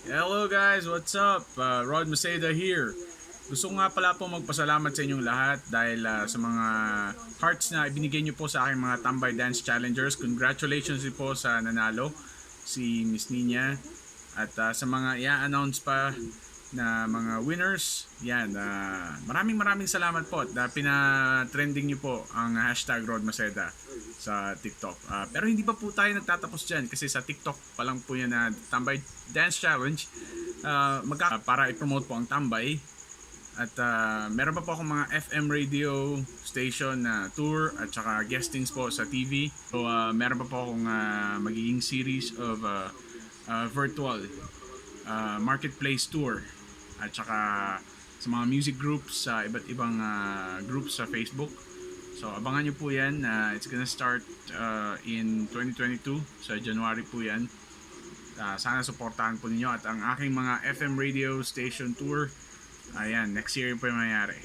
Hello guys, what's up? Rod Maceda here. Gusto ko nga pala po magpasalamat sa inyong lahat dahil sa mga hearts na ibinigay niyo po sa aking mga Tambay Dance Challengers. Congratulations din po sa nanalo, si Miss Nina. At sa mga i-announce pa na mga winners, yan, maraming salamat po. Pina-trending niyo po ang hashtag Rod Maceda sa TikTok. Pero hindi pa po tayo nagtatapos dyan kasi sa TikTok pa lang po yan na Tambay Dance Challenge. Para i-promote po ang Tambay. At meron pa po akong mga FM radio station na tour at saka guestings po sa TV. So meron pa po akong magiging series of virtual marketplace tour at saka sa mga music groups sa iba't ibang groups sa Facebook. So abangan nyo po yan. It's gonna start in 2022 sa January po yan. Sana supportahan po ninyo at ang aking mga FM radio station tour, ayan, next year po yung mangyayari.